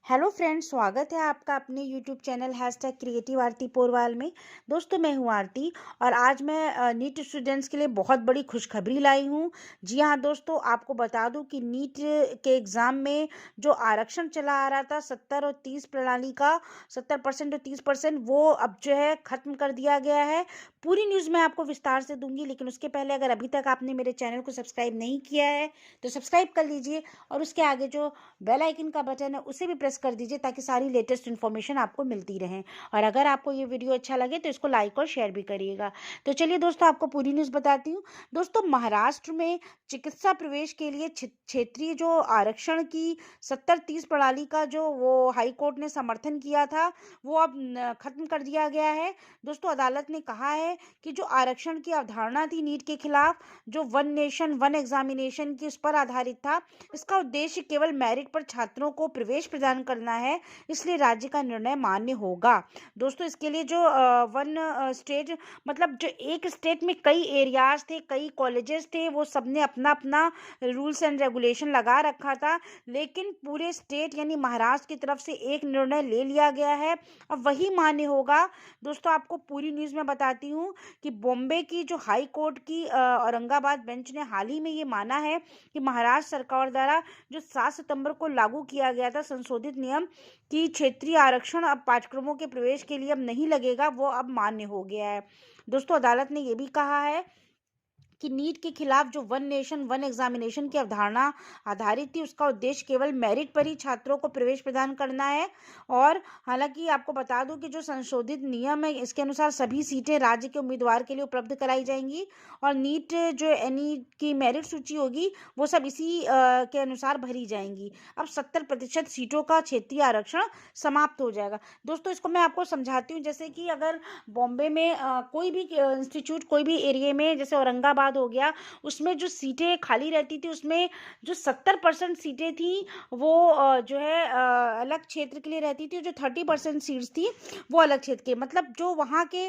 Hello friends, स्वागत है आपका अपने यूट्यूब चैनल #क्रिएटिव आरती पोरवाल में। दोस्तों, मैं हूं आरती और आज मैं नीट स्टूडेंट्स के लिए बहुत बड़ी खुशखबरी लाई हूं। जी हां दोस्तों, आपको बता दूं कि नीट के एग्ज़ाम में जो आरक्षण चला आ रहा था 70 और 30 प्रणाली का, 70% और 30%, वो अब जो है ख़त्म कर दिया गया है। पूरी न्यूज़ मैं आपको विस्तार से दूंगी, लेकिन उसके पहले अगर अभी तक आपने मेरे चैनल को सब्सक्राइब नहीं किया है तो सब्सक्राइब कर लीजिए और उसके आगे जो बेल आइकन का बटन है उसे भी प्रेस कर दीजिए ताकि सारी लेटेस्ट इन्फॉर्मेशन आपको मिलती रहे। और अगर आपको ये वीडियो अच्छा लगे तो इसको लाइक और शेयर भी करिएगा। तो चलिए दोस्तों, आपको पूरी न्यूज़ बताती हूँ। दोस्तों, महाराष्ट्र में चिकित्सा प्रवेश के लिए क्षेत्रीय जो आरक्षण की 70-30 प्रणाली का जो वो हाई कोर्ट ने समर्थन किया था, वो अब खत्म कर दिया गया है। दोस्तों, अदालत ने कहा है कि जो आरक्षण की अवधारणा थी नीट के खिलाफ, जो वन नेशन वन एग्जामिनेशन की उस पर आधारित था, इसका उद्देश्य केवल मेरिट पर छात्रों को प्रवेश प्रदान करना है, इसलिए राज्य का निर्णय मान्य होगा। दोस्तों, इसके लिए जो वन स्टेट, मतलब जो एक स्टेट में कई एरियाज थे, कई कॉलेजेस थे, वो सबने अपना अपना रूल्स एंड रेगुलेशन लगा रखा था, लेकिन पूरे स्टेट यानी महाराष्ट्र की तरफ से एक निर्णय ले लिया गया है, अब वही मान्य होगा। दोस्तों, आपको पूरी न्यूज़ में बताती हूँ कि बॉम्बे की जो हाई कोर्ट की औरंगाबाद बेंच ने हाल ही में ये माना है कि महाराष्ट्र सरकार द्वारा जो 7 सितंबर को लागू किया गया था संशोधित नियम कि क्षेत्रीय आरक्षण अब पाठ्यक्रमों के प्रवेश के लिए अब नहीं लगेगा, वो अब मान्य हो गया है। दोस्तों, अदालत ने ये भी कहा है कि नीट के खिलाफ जो वन नेशन वन एग्जामिनेशन की अवधारणा आधारित थी, उसका उद्देश्य केवल मेरिट पर ही छात्रों को प्रवेश प्रदान करना है। और हालांकि आपको बता दूं कि जो संशोधित नियम है, इसके अनुसार सभी सीटें राज्य के उम्मीदवार के लिए उपलब्ध कराई जाएंगी और नीट जो एनी की मेरिट सूची होगी, वो सब इसी के अनुसार भरी जाएंगी। अब 70% सीटों का क्षेत्रीय आरक्षण समाप्त हो जाएगा। दोस्तों, इसको मैं आपको समझाती हूँ। जैसे कि अगर बॉम्बे में कोई भी इंस्टीट्यूट, कोई भी एरिया में, जैसे औरंगाबाद हो गया, उसमें जो सीटें खाली रहती थी, उसमें जो 70% सीटें थी, वो जो है अलग क्षेत्र के लिए रहती थी। जो 30% सीट्स थी, वो अलग क्षेत्र के, मतलब जो वहाँ के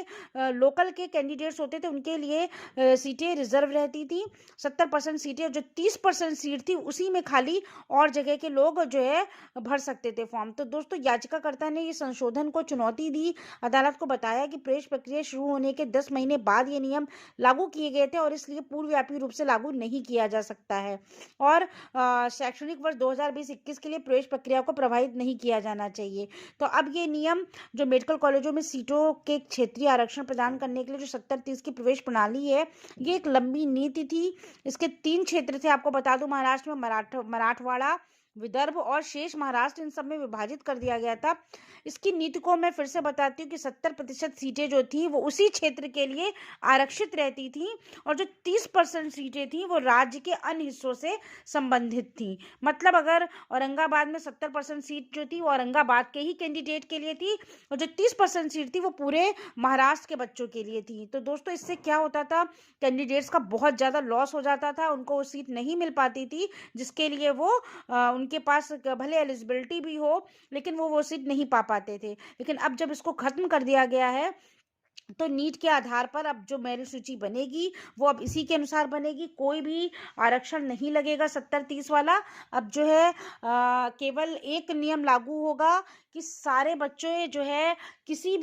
लोकल के कैंडिडेट्स होते थे, उनके लिए सीटें रिजर्व रहती थी 70% सीटें। जो 30% सीट थी, उसी में खाली और जगह के लोग जो है भर सकते थे फॉर्म। तो दोस्तों, याचिकाकर्ता ने ये संशोधन को चुनौती दी। अदालत को बताया कि प्रवेश प्रक्रिया शुरू होने के 10 महीने बाद ये नियम लागू किए गए थे और इसलिए पूर्वव्यापी रूप से लागू नहीं किया जा सकता है। और शैक्षणिक वर्ष 2020-21 के लिए प्रवेश प्रक्रिया को प्रभावित नहीं किया जाना चाहिए। तो अब ये नियम जो मेडिकल कॉलेजों में सीटों के क्षेत्रीय आरक्षण प्रदान करने के लिए जो 70-30 की प्रवेश प्रणाली है, ये एक लंबी नीति थी। इसके 3 क्षेत्र थे, आपको बता दूं। महाराष्ट्र में मराठवाड़ा, विदर्भ और शेष महाराष्ट्र, इन सब में विभाजित कर दिया गया था। इसकी नीति को मैं फिर से बताती हूँ कि 70% सीटें जो थी, वो उसी क्षेत्र के लिए आरक्षित रहती थी और जो 30% सीटें थी, वो राज्य के अन्य हिस्सों से संबंधित थी। मतलब अगर औरंगाबाद में 70% सीट जो थी, वो औरंगाबाद के ही कैंडिडेट के लिए थी और जो 30% सीट थी, वो पूरे महाराष्ट्र के बच्चों के लिए थी। तो दोस्तों, इससे क्या होता था, कैंडिडेट्स का बहुत ज़्यादा लॉस हो जाता था, उनको वो सीट नहीं मिल पाती थी जिसके लिए वो उनके पास भले एलिजिबिलिटी भी हो, लेकिन वो सीट नहीं पा पाते थे। लेकिन अब जब इसको खत्म कर दिया गया है, तो नीट के आधार पर अब जो मेरिट सूची बनेगी, वो अब इसी के अनुसार बनेगी। कोई भी आरक्षण नहीं लगेगा 70-30 वाला। अब जो है केवल एक नियम लागू होगा कि सारे बच्चे जो है किसी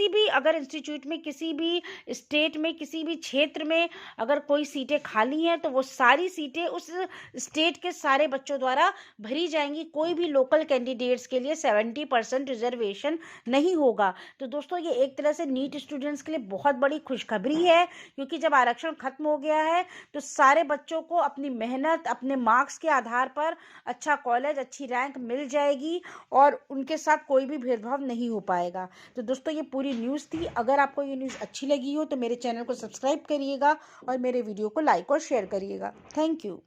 भी अगर इंस्टीट्यूट में, किसी भी स्टेट में, किसी भी क्षेत्र में अगर कोई सीटें खाली हैं, तो वो सारी सीटें उस स्टेट के सारे बच्चों द्वारा भरी जाएंगी। कोई भी लोकल कैंडिडेट्स के लिए 70% रिजर्वेशन नहीं होगा। तो दोस्तों, ये एक तरह से नीट स्टूडेंट्स के लिए बहुत बड़ी खुशखबरी है, क्योंकि जब आरक्षण खत्म हो गया है, तो सारे बच्चों को अपनी मेहनत, अपने मार्क्स के आधार पर अच्छा कॉलेज, अच्छी रैंक मिल जाएगी और उनके साथ कोई भी भेदभाव नहीं हो पाएगा। तो दोस्तों, ये पूरी न्यूज़ थी। अगर आपको ये न्यूज़ अच्छी लगी हो तो मेरे चैनल को सब्सक्राइब करिएगा और मेरे वीडियो को लाइक और शेयर करिएगा। Thank you.